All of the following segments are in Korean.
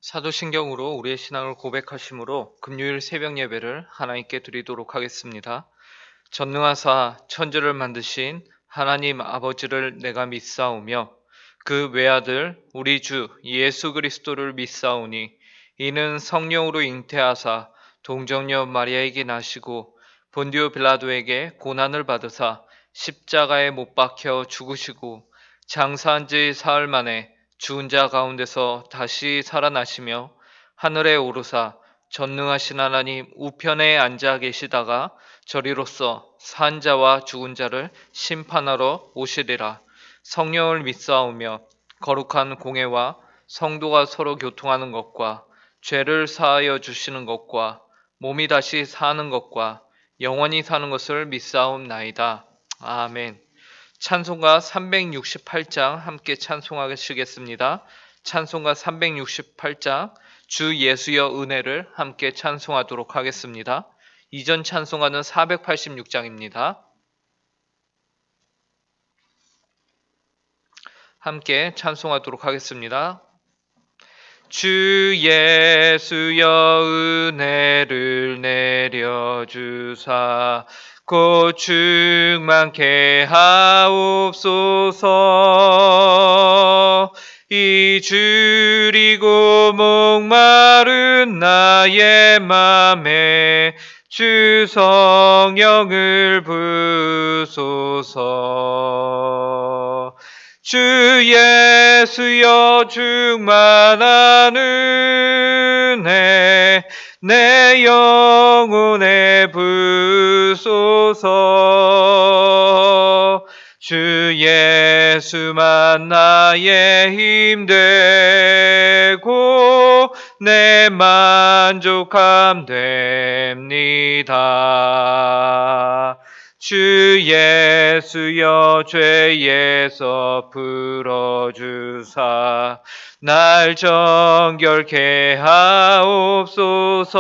사도신경으로 우리의 신앙을 고백하심으로 금요일 새벽 예배를 하나님께 드리도록 하겠습니다. 전능하사 천지를 만드신 하나님 아버지를 내가 믿사오며 그 외아들 우리 주 예수 그리스도를 믿사오니 이는 성령으로 잉태하사 동정녀 마리아에게 나시고 본디오 빌라도에게 고난을 받으사 십자가에 못 박혀 죽으시고 장사한 지 사흘 만에 죽은 자 가운데서 다시 살아나시며 하늘에 오르사 전능하신 하나님 우편에 앉아 계시다가 저리로서 산 자와 죽은 자를 심판하러 오시리라. 성령을 믿사오며 거룩한 공회와 성도가 서로 교통하는 것과 죄를 사하여 주시는 것과 몸이 다시 사는 것과 영원히 사는 것을 믿사옵나이다. 아멘. 찬송가 368장 함께 찬송하시겠습니다. 찬송가 368장 주 예수여 은혜를 함께 찬송하도록 하겠습니다. 이전 찬송가는 486장입니다. 함께 찬송하도록 하겠습니다. 주 예수여 은혜를 내려주사 곧 충만케 하옵소서. 이 줄이고 목마른 나의 맘에 주 성령을 부소서. 주 예수여 충만한 은혜 내 영혼에 부소서. 주 예수만 나의 힘 되고 내 만족함 됩니다. 주 예수여 죄에서 풀어주사 날 정결케 하옵소서.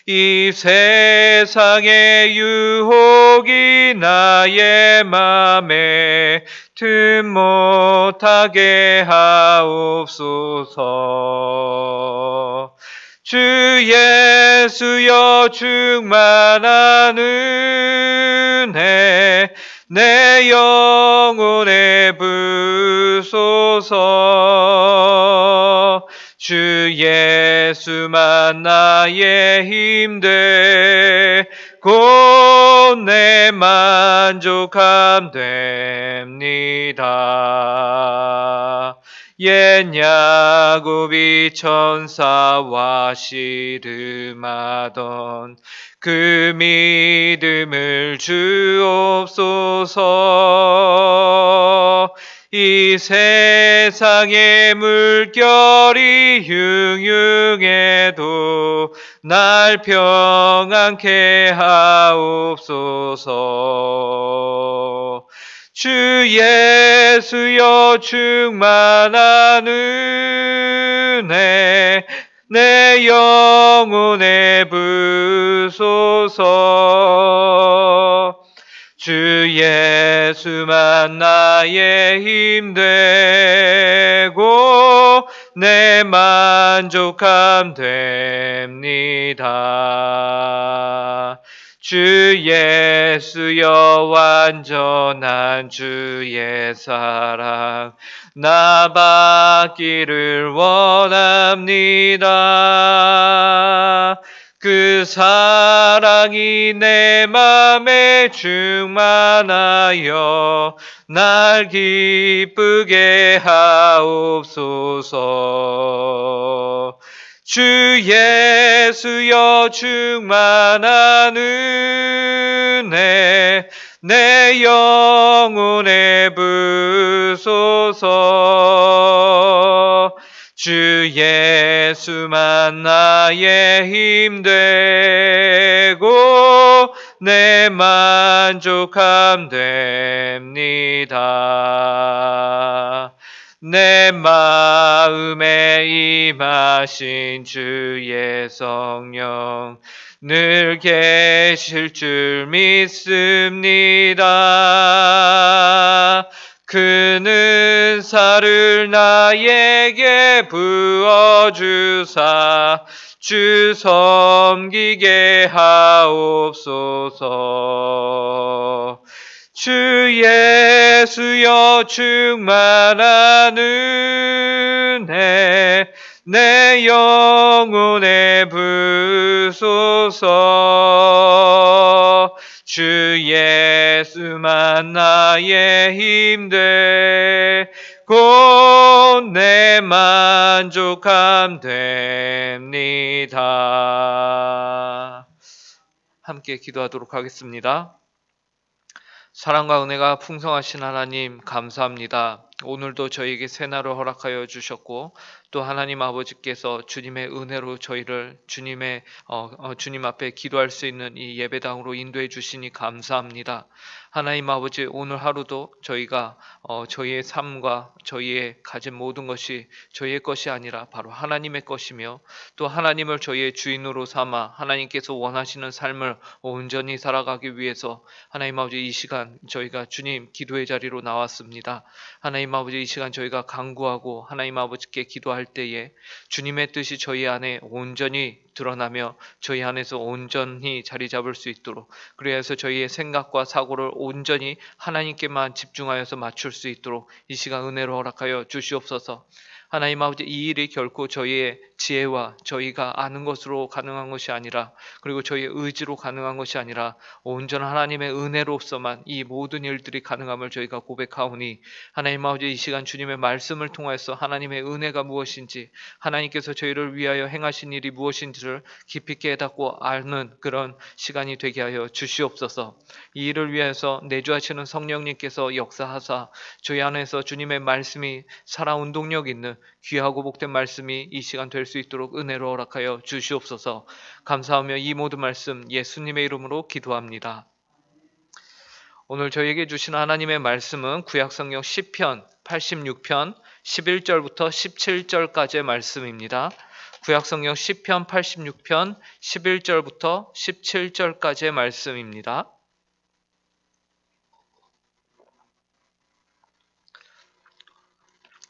이 세상의 유혹이 나의 맘에 틈 못하게 하옵소서. 주 예수여 충만한 은혜 내 영혼에 부소서. 주 예수만 나의 힘 되고 내 만족함 됩니다. 옛 야곱이 천사와 씨름하던 그 믿음을 주옵소서. 이 세상의 물결이 흉흉해도 날 평안케 하옵소서. 주 예수여 충만한 은혜 내 영혼에 부소서. 주 예수만 나의 힘 되고 내 만족함 됩니다. 주 예수여 완전한 주의 사랑 나 받기를 원합니다. 그 사랑이 내 맘에 충만하여 날 기쁘게 하옵소서. 주 예수여 충만한 은혜 내 영혼에 부소서. 주 예수만 나의 힘 되고 내 만족함 됩니다. 내 마음에 임하신 주의 성령 늘 계실 줄 믿습니다. 그는 살을 나에게 부어주사 주 섬기게 하옵소서. 주 예수여 충만한 은혜 내 영혼에 부소서. 주 예수만 나의 힘되 곧 내 만족함 됩니다. 함께 기도하도록 하겠습니다. 사랑과 은혜가 풍성하신 하나님 감사합니다. 오늘도 저희에게 새날을 허락하여 주셨고 또 하나님 아버지께서 주님의 은혜로 저희를 주님 앞에 기도할 수 있는 이 예배당으로 인도해 주시니 감사합니다. 하나님 아버지, 오늘 하루도 저희가 저희의 삶과 저희의 가진 모든 것이 저희의 것이 아니라 바로 하나님의 것이며 또 하나님을 저희의 주인으로 삼아 하나님께서 원하시는 삶을 온전히 살아가기 위해서 하나님 아버지, 이 시간 저희가 주님 기도의 자리로 나왔습니다. 하나님 아버지, 이 시간 저희가 간구하고 하나님 아버지께 기도할 때에 주님의 뜻이 저희 안에 온전히 드러나며 저희 안에서 온전히 자리 잡을 수 있도록, 그래서 저희의 생각과 사고를 온전히 하나님께만 집중하여서 맞출 수 있도록 이 시간 은혜로 허락하여 주시옵소서. 하나님 아버지, 이 일이 결코 저희의 지혜와 저희가 아는 것으로 가능한 것이 아니라, 그리고 저희의 의지로 가능한 것이 아니라 온전한 하나님의 은혜로서만 이 모든 일들이 가능함을 저희가 고백하오니, 하나님 아버지, 이 시간 주님의 말씀을 통해서 하나님의 은혜가 무엇인지, 하나님께서 저희를 위하여 행하신 일이 무엇인지를 깊이 깨닫고 아는 그런 시간이 되게 하여 주시옵소서. 이 일을 위해서 내주하시는 성령님께서 역사하사 저희 안에서 주님의 말씀이 살아 운동력 있는 귀하고 복된 말씀이 이 시간 될 수 있도록 은혜로 허락하여 주시옵소서. 감사하며 이 모든 말씀 예수님의 이름으로 기도합니다. 오늘 저희에게 주신 하나님의 말씀은 구약성경 시편 86편 11절부터 17절까지의 말씀입니다. 구약성경 시편 86편 11절부터 17절까지의 말씀입니다.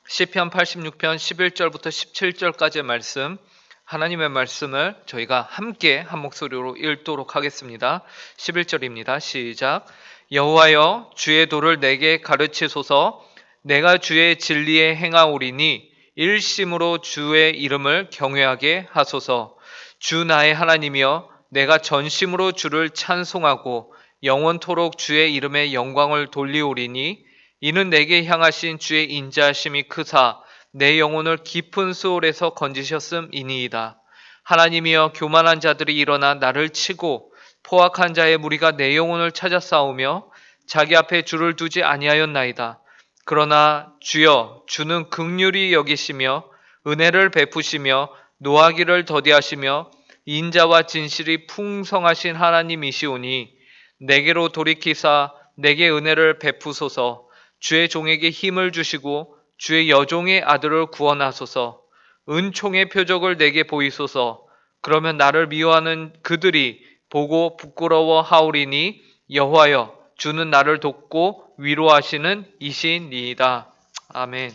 시편 86편 11절부터 17절까지의 말씀, 하나님의 말씀을 저희가 함께 한 목소리로 읽도록 하겠습니다. 11절입니다. 시작. 여호와여, 주의 도를 내게 가르치소서. 내가 주의 진리에 행하오리니 일심으로 주의 이름을 경외하게 하소서. 주 나의 하나님이여, 내가 전심으로 주를 찬송하고 영원토록 주의 이름의 영광을 돌리오리니 이는 내게 향하신 주의 인자하심이 크사 내 영혼을 깊은 수월에서 건지셨음이니이다. 하나님이여, 교만한 자들이 일어나 나를 치고 포악한 자의 무리가 내 영혼을 찾아 싸우며 자기 앞에 주를 두지 아니하였나이다. 그러나 주여, 주는 긍휼히 여기시며 은혜를 베푸시며 노하기를 더디하시며 인자와 진실이 풍성하신 하나님이시오니 내게로 돌이키사 내게 은혜를 베푸소서. 주의 종에게 힘을 주시고 주의 여종의 아들을 구원하소서. 은총의 표적을 내게 보이소서. 그러면 나를 미워하는 그들이 보고 부끄러워하오리니 여호와여, 주는 나를 돕고 위로하시는 이시니이다. 아멘.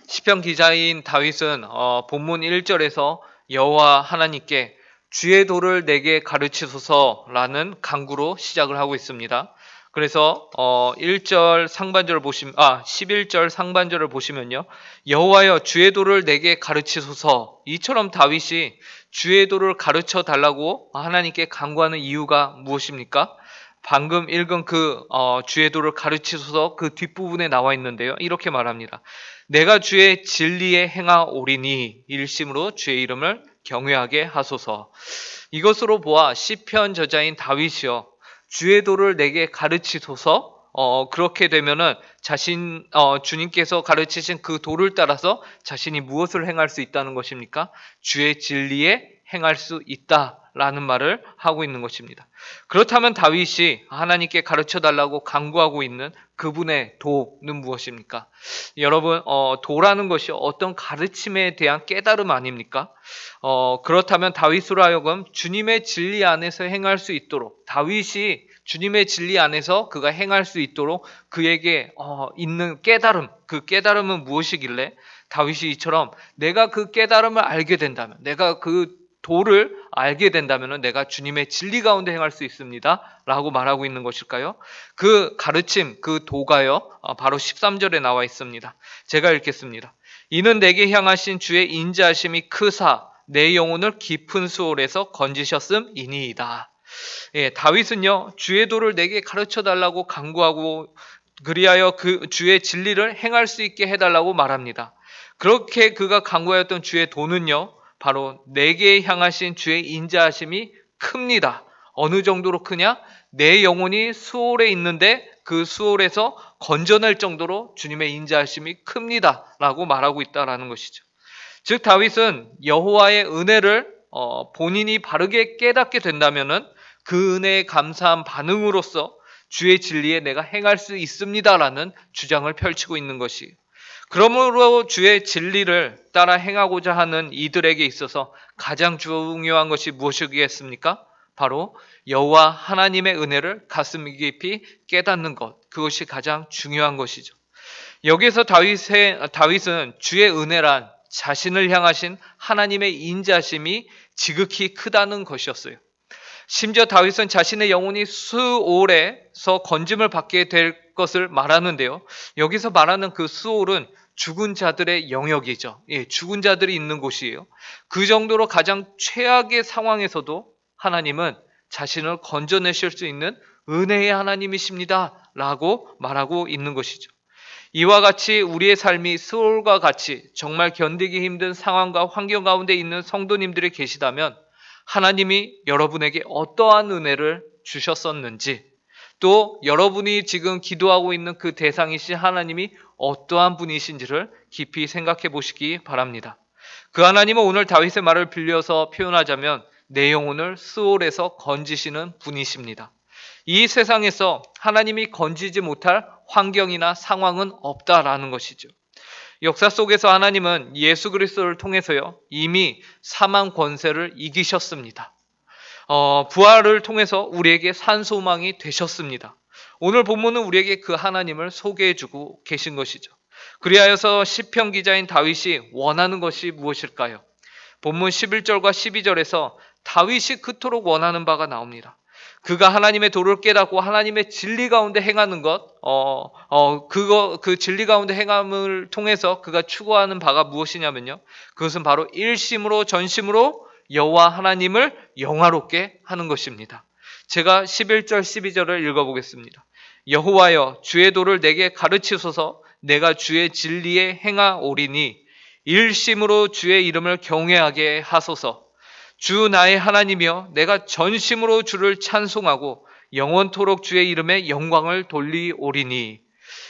시편 기자인 다윗은 본문 1절에서 여호와 하나님께 주의 도를 내게 가르치소서라는 간구로 시작을 하고 있습니다. 그래서 11절 상반절을 보시면요. 여호와여, 주의 도를 내게 가르치소서. 이처럼 다윗이 주의 도를 가르쳐 달라고 하나님께 간구하는 이유가 무엇입니까? 방금 읽은 그 주의 도를 가르치소서 그 뒷부분에 나와 있는데요. 이렇게 말합니다. 내가 주의 진리에 행하오리니 일심으로 주의 이름을 경외하게 하소서. 이것으로 보아 시편 저자인 다윗이요, 주의 도를 내게 가르치소서. 그렇게 되면은 주님께서 가르치신 그 도를 따라서 자신이 무엇을 행할 수 있다는 것입니까? 주의 진리에 행할 수 있다라는 말을 하고 있는 것입니다. 그렇다면 다윗이 하나님께 가르쳐 달라고 간구하고 있는 그분의 도는 무엇입니까? 여러분, 도라는 것이 어떤 가르침에 대한 깨달음 아닙니까? 그렇다면 다윗으로 하여금 주님의 진리 안에서 행할 수 있도록 다윗이 주님의 진리 안에서 그가 행할 수 있도록 그에게 있는 깨달음, 그 깨달음은 무엇이길래 다윗이 이처럼 내가 그 깨달음을 알게 된다면, 내가 그 도를 알게 된다면 내가 주님의 진리 가운데 행할 수 있습니다 라고 말하고 있는 것일까요? 그 가르침, 그 도가요, 바로 13절에 나와 있습니다. 제가 읽겠습니다. 이는 내게 향하신 주의 인자하심이 크사 내 영혼을 깊은 수월에서 건지셨음이니이다. 예, 다윗은요, 주의 도를 내게 가르쳐 달라고 간구하고 그리하여 그 주의 진리를 행할 수 있게 해달라고 말합니다. 그렇게 그가 간구하였던 주의 도는요, 바로 내게 향하신 주의 인자하심이 큽니다. 어느 정도로 크냐? 내 영혼이 수월에 있는데 그 수월에서 건져낼 정도로 주님의 인자하심이 큽니다 라고 말하고 있다라는 것이죠. 즉 다윗은 여호와의 은혜를 본인이 바르게 깨닫게 된다면은 그 은혜에 감사한 반응으로서 주의 진리에 내가 행할 수 있습니다라는 주장을 펼치고 있는 것이에요. 그러므로 주의 진리를 따라 행하고자 하는 이들에게 있어서 가장 중요한 것이 무엇이겠습니까? 바로 여호와 하나님의 은혜를 가슴 깊이 깨닫는 것, 그것이 가장 중요한 것이죠. 여기서 다윗은 주의 은혜란 자신을 향하신 하나님의 인자심이 지극히 크다는 것이었어요. 심지어 다윗은 자신의 영혼이 수올에서 건짐을 받게 될 것을 말하는데요. 여기서 말하는 그 수올은 죽은 자들의 영역이죠. 예, 죽은 자들이 있는 곳이에요. 그 정도로 가장 최악의 상황에서도 하나님은 자신을 건져내실 수 있는 은혜의 하나님이십니다 라고 말하고 있는 것이죠. 이와 같이 우리의 삶이 수올과 같이 정말 견디기 힘든 상황과 환경 가운데 있는 성도님들이 계시다면 하나님이 여러분에게 어떠한 은혜를 주셨었는지, 또 여러분이 지금 기도하고 있는 그 대상이신 하나님이 어떠한 분이신지를 깊이 생각해 보시기 바랍니다. 그 하나님은 오늘 다윗의 말을 빌려서 표현하자면 내 영혼을 수올에서 건지시는 분이십니다. 이 세상에서 하나님이 건지지 못할 환경이나 상황은 없다라는 것이죠. 역사 속에서 하나님은 예수 그리스도를 통해서요, 이미 사망 권세를 이기셨습니다. 부활을 통해서 우리에게 산소망이 되셨습니다. 오늘 본문은 우리에게 그 하나님을 소개해주고 계신 것이죠. 그리하여서 시편 기자인 다윗이 원하는 것이 무엇일까요? 본문 11절과 12절에서 다윗이 그토록 원하는 바가 나옵니다. 그가 하나님의 도를 깨닫고 하나님의 진리 가운데 행하는 것, 그 진리 가운데 행함을 통해서 그가 추구하는 바가 무엇이냐면요. 그것은 바로 일심으로 전심으로 여호와 하나님을 영화롭게 하는 것입니다. 제가 11절 12절을 읽어보겠습니다. 여호와여 주의 도를 내게 가르치소서 내가 주의 진리에 행하오리니 일심으로 주의 이름을 경외하게 하소서. 주 나의 하나님이여 내가 전심으로 주를 찬송하고 영원토록 주의 이름에 영광을 돌리오리니.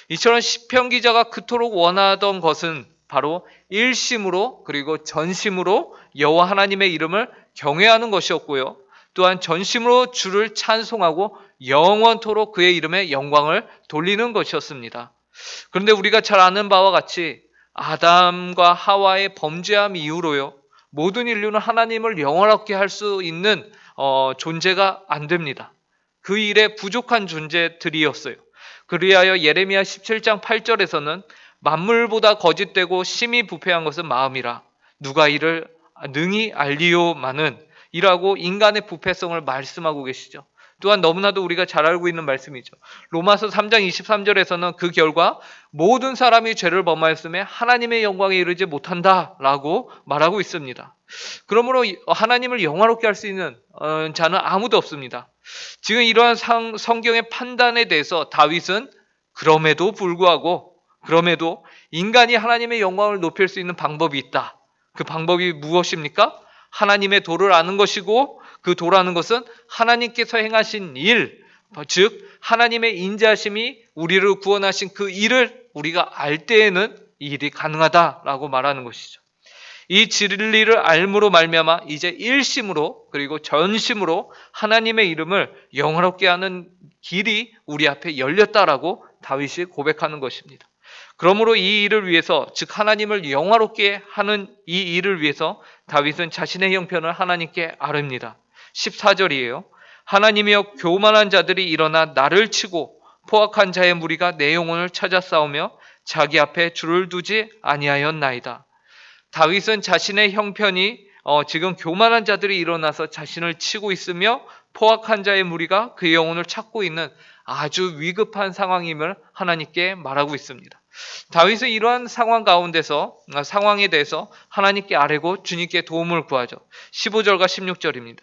이처럼 시편 기자가 그토록 원하던 것은 바로 일심으로 그리고 전심으로 여호와 하나님의 이름을 경외하는 것이었고요. 또한 전심으로 주를 찬송하고 영원토록 그의 이름에 영광을 돌리는 것이었습니다. 그런데 우리가 잘 아는 바와 같이 아담과 하와의 범죄함 이후로요, 모든 인류는 하나님을 영원하게 할 수 있는 존재가 안 됩니다. 그 일에 부족한 존재들이었어요. 그리하여 예레미야 17장 8절에서는 만물보다 거짓되고 심히 부패한 것은 마음이라 누가 이를 능히 알리오마는 이라고 인간의 부패성을 말씀하고 계시죠. 또한 너무나도 우리가 잘 알고 있는 말씀이죠. 로마서 3장 23절에서는 그 결과 모든 사람이 죄를 범하였음에 하나님의 영광에 이르지 못한다라고 말하고 있습니다. 그러므로 하나님을 영화롭게 할 수 있는 자는 아무도 없습니다. 지금 이러한 성경의 판단에 대해서 다윗은 그럼에도 불구하고 인간이 하나님의 영광을 높일 수 있는 방법이 있다. 그 방법이 무엇입니까? 하나님의 도를 아는 것이고 그 도라는 것은 하나님께서 행하신 일, 즉 하나님의 인자하심이 우리를 구원하신 그 일을 우리가 알 때에는 이 일이 가능하다라고 말하는 것이죠. 이 진리를 알므로 말미암아 이제 일심으로 그리고 전심으로 하나님의 이름을 영화롭게 하는 길이 우리 앞에 열렸다라고 다윗이 고백하는 것입니다. 그러므로 이 일을 위해서, 즉 하나님을 영화롭게 하는 이 일을 위해서 다윗은 자신의 형편을 하나님께 아릅니다. 14절이에요. 하나님이여 교만한 자들이 일어나 나를 치고 포악한 자의 무리가 내 영혼을 찾아 싸우며 자기 앞에 줄을 두지 아니하였나이다. 다윗은 자신의 형편이 지금 교만한 자들이 일어나서 자신을 치고 있으며 포악한 자의 무리가 그의 영혼을 찾고 있는 아주 위급한 상황임을 하나님께 말하고 있습니다. 다윗은 이러한 상황에 대해서 하나님께 아뢰고 주님께 도움을 구하죠. 15절과 16절입니다.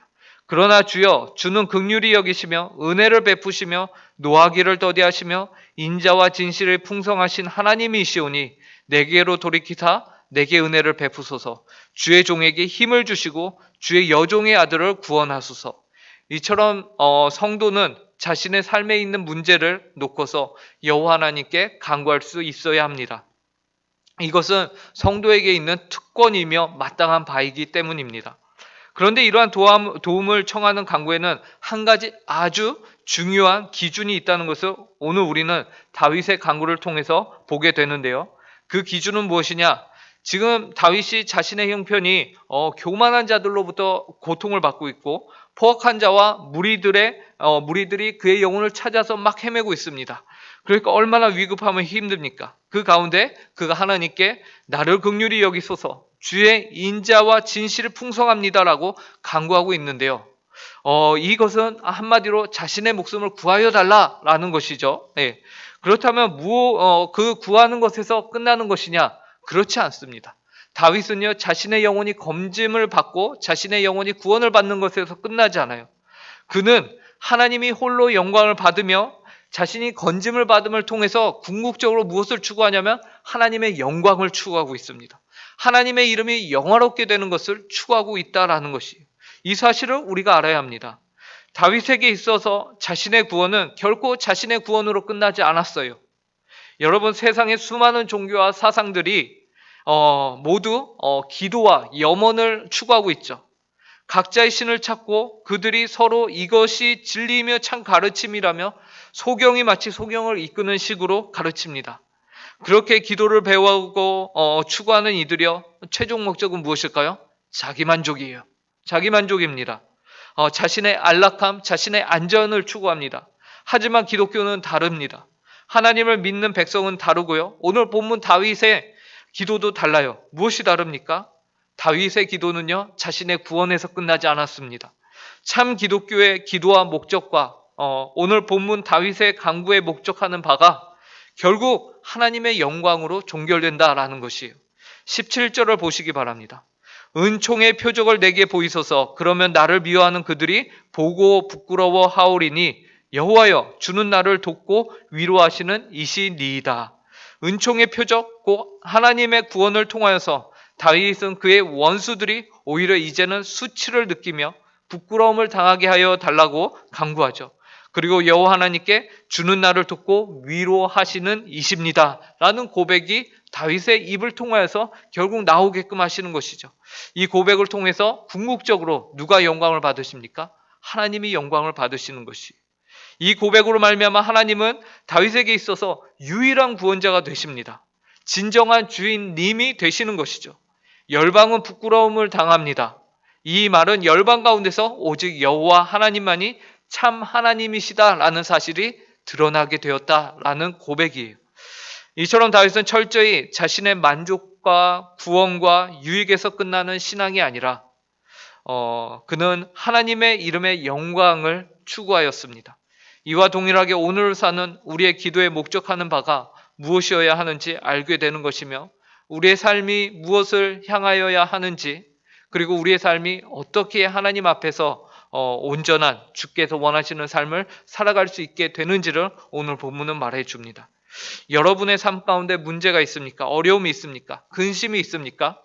그러나 주여, 주는 긍휼히 여기시며 은혜를 베푸시며 노하기를 더디하시며 인자와 진실을 풍성하신 하나님이시오니 내게로 돌이키사 내게 은혜를 베푸소서. 주의 종에게 힘을 주시고 주의 여종의 아들을 구원하소서. 이처럼 성도는 자신의 삶에 있는 문제를 놓고서 여호와 하나님께 간구할 수 있어야 합니다. 이것은 성도에게 있는 특권이며 마땅한 바이기 때문입니다. 그런데 이러한 도움을 청하는 간구에는 한 가지 아주 중요한 기준이 있다는 것을 오늘 우리는 다윗의 간구를 통해서 보게 되는데요. 그 기준은 무엇이냐? 지금 다윗이 자신의 형편이 교만한 자들로부터 고통을 받고 있고 포악한 자와 무리들이 그의 영혼을 찾아서 막 헤매고 있습니다. 그러니까 얼마나 위급하면 힘듭니까? 그 가운데 그가 하나님께 나를 긍휼히 여기소서, 주의 인자와 진실이 풍성합니다라고 간구하고 있는데요. 이것은 한마디로 자신의 목숨을 구하여 달라라는 것이죠. 네. 그렇다면 그 구하는 것에서 끝나는 것이냐? 그렇지 않습니다. 다윗은요, 자신의 영혼이 검짐을 받고 자신의 영혼이 구원을 받는 것에서 끝나지 않아요. 그는 하나님이 홀로 영광을 받으며 자신이 건짐을 받음을 통해서 궁극적으로 무엇을 추구하냐면 하나님의 영광을 추구하고 있습니다. 하나님의 이름이 영화롭게 되는 것을 추구하고 있다라는 것이에요. 이 사실을 우리가 알아야 합니다. 다윗에게 있어서 자신의 구원은 결코 자신의 구원으로 끝나지 않았어요. 여러분, 세상의 수많은 종교와 사상들이 모두 기도와 염원을 추구하고 있죠. 각자의 신을 찾고 그들이 서로 이것이 진리이며 참 가르침이라며 소경이 마치 소경을 이끄는 식으로 가르칩니다. 그렇게 기도를 배우고 추구하는 이들이요, 최종 목적은 무엇일까요? 자기만족이에요. 자기만족입니다. 자신의 안락함, 자신의 안전을 추구합니다. 하지만 기독교는 다릅니다. 하나님을 믿는 백성은 다르고요. 오늘 본문 다윗의 기도도 달라요. 무엇이 다릅니까? 다윗의 기도는요, 자신의 구원에서 끝나지 않았습니다. 참 기독교의 기도와 목적과 오늘 본문 다윗의 간구에 목적하는 바가 결국 하나님의 영광으로 종결된다라는 것이에요. 17절을 보시기 바랍니다. 은총의 표적을 내게 보이소서. 그러면 나를 미워하는 그들이 보고 부끄러워 하오리니 여호와여, 주는 나를 돕고 위로하시는 이시니이다. 은총의 표적, 곧 하나님의 구원을 통하여서 다윗은 그의 원수들이 오히려 이제는 수치를 느끼며 부끄러움을 당하게 하여 달라고 간구하죠. 그리고 여호와 하나님께 주는 나를 돕고 위로하시는 이십니다 라는 고백이 다윗의 입을 통하여서 결국 나오게끔 하시는 것이죠. 이 고백을 통해서 궁극적으로 누가 영광을 받으십니까? 하나님이 영광을 받으시는 것이. 이 고백으로 말미암아 하나님은 다윗에게 있어서 유일한 구원자가 되십니다. 진정한 주인님이 되시는 것이죠. 열방은 부끄러움을 당합니다. 이 말은 열방 가운데서 오직 여호와 하나님만이 참 하나님이시다라는 사실이 드러나게 되었다라는 고백이에요. 이처럼 다윗은 철저히 자신의 만족과 구원과 유익에서 끝나는 신앙이 아니라 그는 하나님의 이름의 영광을 추구하였습니다. 이와 동일하게 오늘 사는 우리의 기도에 목적하는 바가 무엇이어야 하는지 알게 되는 것이며 우리의 삶이 무엇을 향하여야 하는지, 그리고 우리의 삶이 어떻게 하나님 앞에서 온전한 주께서 원하시는 삶을 살아갈 수 있게 되는지를 오늘 본문은 말해 줍니다. 여러분의 삶 가운데 문제가 있습니까? 어려움이 있습니까? 근심이 있습니까?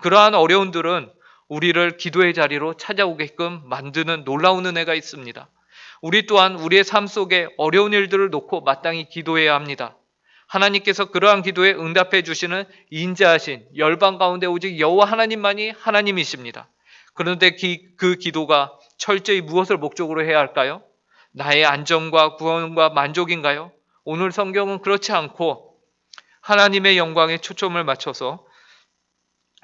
그러한 어려움들은 우리를 기도의 자리로 찾아오게끔 만드는 놀라운 은혜가 있습니다. 우리 또한 우리의 삶 속에 어려운 일들을 놓고 마땅히 기도해야 합니다. 하나님께서 그러한 기도에 응답해 주시는 인자하신 열방 가운데 오직 여호와 하나님만이 하나님이십니다. 그런데 그 기도가 철저히 무엇을 목적으로 해야 할까요? 나의 안정과 구원과 만족인가요? 오늘 성경은 그렇지 않고 하나님의 영광에 초점을 맞춰서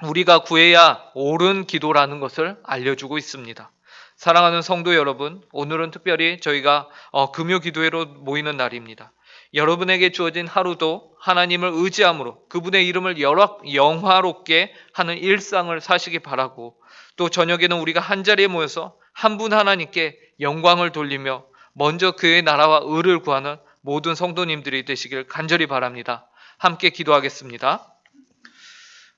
우리가 구해야 옳은 기도라는 것을 알려주고 있습니다. 사랑하는 성도 여러분, 오늘은 특별히 저희가 금요 기도회로 모이는 날입니다. 여러분에게 주어진 하루도 하나님을 의지함으로 그분의 이름을 영화롭게 하는 일상을 사시기 바라고, 또 저녁에는 우리가 한자리에 모여서 한 분 하나님께 영광을 돌리며 먼저 그의 나라와 의를 구하는 모든 성도님들이 되시길 간절히 바랍니다. 함께 기도하겠습니다.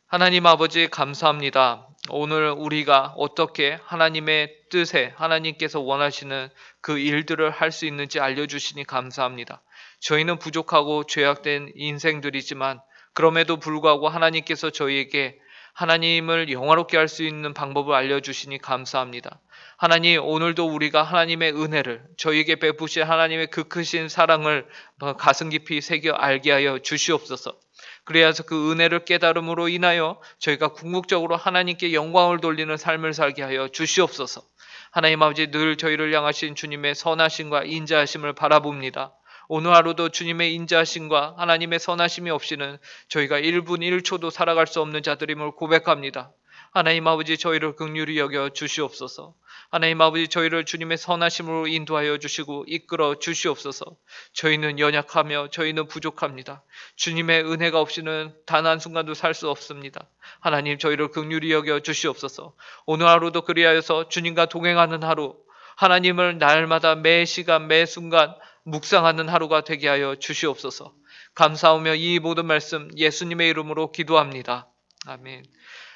하나님 아버지 감사합니다. 오늘 우리가 어떻게 하나님의 뜻에 하나님께서 원하시는 그 일들을 할 수 있는지 알려주시니 감사합니다. 저희는 부족하고 죄악된 인생들이지만 그럼에도 불구하고 하나님께서 저희에게 하나님을 영화롭게 할 수 있는 방법을 알려주시니 감사합니다. 하나님, 오늘도 우리가 하나님의 은혜를, 저희에게 베푸신 하나님의 그 크신 사랑을 가슴 깊이 새겨 알게 하여 주시옵소서. 그래야서 그 은혜를 깨달음으로 인하여 저희가 궁극적으로 하나님께 영광을 돌리는 삶을 살게 하여 주시옵소서. 하나님 아버지, 늘 저희를 향하신 주님의 선하심과 인자하심을 바라봅니다. 오늘 하루도 주님의 인자하심과 하나님의 선하심이 없이는 저희가 1분 1초도 살아갈 수 없는 자들임을 고백합니다. 하나님 아버지, 저희를 긍휼히 여겨 주시옵소서. 하나님 아버지, 저희를 주님의 선하심으로 인도하여 주시고 이끌어 주시옵소서. 저희는 연약하며 저희는 부족합니다. 주님의 은혜가 없이는 단 한순간도 살 수 없습니다. 하나님, 저희를 긍휼히 여겨 주시옵소서. 오늘 하루도 그리하여서 주님과 동행하는 하루, 하나님을 날마다 매 시간 매 순간 묵상하는 하루가 되게 하여 주시옵소서. 감사하며 이 모든 말씀 예수님의 이름으로 기도합니다. 아멘.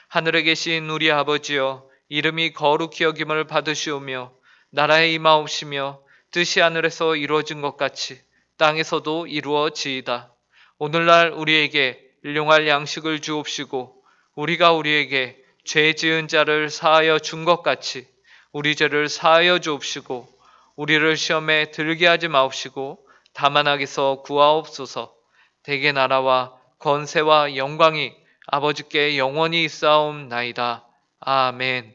하늘에 계신 우리 아버지여, 이름이 거룩히 여김을 받으시오며 나라에 임하옵시며 뜻이 하늘에서 이루어진 것 같이 땅에서도 이루어지이다. 오늘날 우리에게 일용할 양식을 주옵시고 우리가 우리에게 죄 지은 자를 사하여 준 것 같이 우리 죄를 사하여 주옵시고 우리를 시험에 들게 하지 마옵시고 다만 악에서 구하옵소서. 대개 나라와 권세와 영광이 아버지께 영원히 있사옵나이다. 아멘.